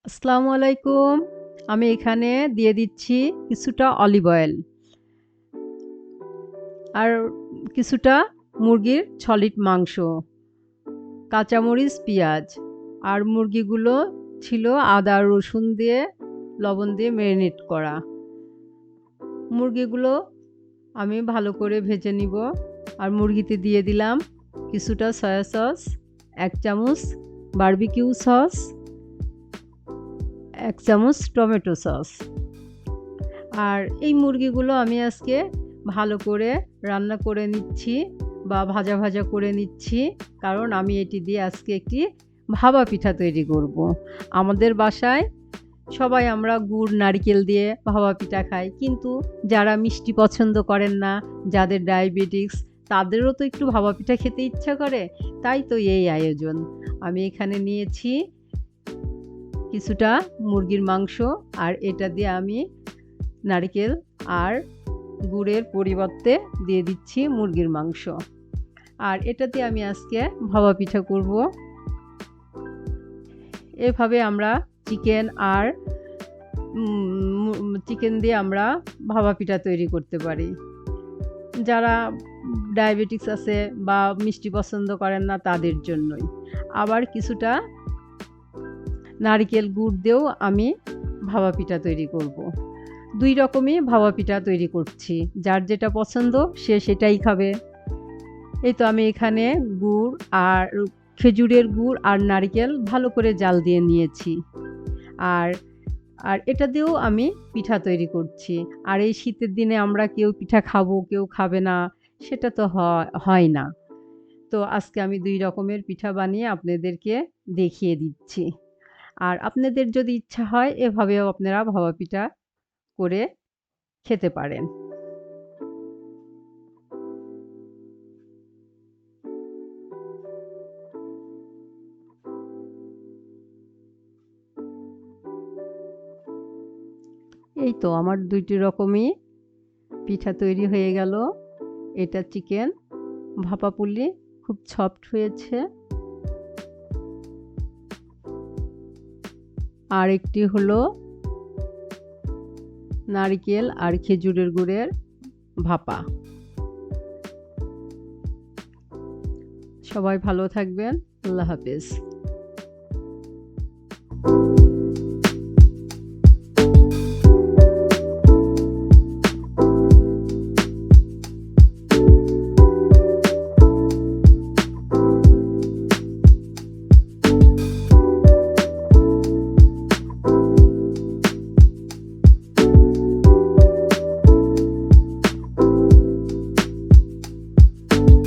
আসসালামু আলাইকুম। আমি এখানে দিয়ে দিচ্ছি কিছুটা অলিভ অয়েল আর কিছুটা মুরগির সলিড মাংস, কাঁচামরিচ, পেঁয়াজ আর মুরগিগুলো ছিল আদা রসুন দিয়ে লবণ দিয়ে ম্যারিনেট করা। মুরগিগুলো আমি ভালো করে ভেজে নিব। আর মুরগিতে দিয়ে দিলাম কিছুটা সয়া সস, ১ চামচ বারবিকিউ সস, ১ চামচ টমেটো সস। আর এই মুরগিগুলো আমি আজকে ভালো করে রান্না করে নিচ্ছি বা ভাজা ভাজা করে নিচ্ছি, কারণ আমি এটি দিয়ে আজকে একটি ভাপা পিঠা তৈরি করব। আমাদের বাসায় সবাই আমরা গুড় নারকেল দিয়ে ভাপা পিঠা খাই, কিন্তু যারা মিষ্টি পছন্দ করেন না, যাদের ডায়াবেটিস, তাদেরও তো একটু ভাপা পিঠা খেতে ইচ্ছা করে। তাই তো এই আয়োজন। আমি এখানে নিয়েছি কিছুটা মুরগির মাংস, আর এটা দিয়ে আমি নারকেল আর গুড়ের পরিবর্তে দিয়ে দিচ্ছি মুরগির মাংস। আর এটাতে আমি আজকে ভাপা পিঠা করব। এভাবে আমরা চিকেন আর চিকেন দিয়ে আমরা ভাপা পিঠা তৈরি করতে পারি। যারা ডায়াবেটিস আছে বা মিষ্টি পছন্দ করেন না, তাদের জন্যই। আবার কিছুটা নারকেল গুড় দিয়েও আমি ভাপা পিঠা তৈরি করব। ২ রকমই ভাপা পিঠা তৈরি করছি। যার যেটা পছন্দ সে সেটাই খাবে। এই তো আমি এখানে গুড় আর খেজুরের গুড় আর নারকেল ভালো করে জাল দিয়ে নিয়েছি। আর আর এটা দিয়েও আমি পিঠা তৈরি করছি। আর এই শীতের দিনে আমরা কেউ পিঠা খাবো, কেউ খাবে না, সেটা তো হয় না। তো আজকে আমি ২ রকমের পিঠা বানিয়ে আপনাদেরকে দেখিয়ে দিচ্ছি। আর আপনাদের যদি ইচ্ছা হয়, এভাবেও আপনারা ভাপা পিঠা করে খেতে পারেন। এই তো আমার ২টি রকমই পিঠা তৈরি হয়ে গেল। এটা চিকেন ভাপা পুলি, খুব সফট হয়েছে। আর একটি হলো নারিকেল আর খেজুরের গুড়ের ভাপা। সবাই ভালো থাকবেন। আল্লাহ হাফেজ।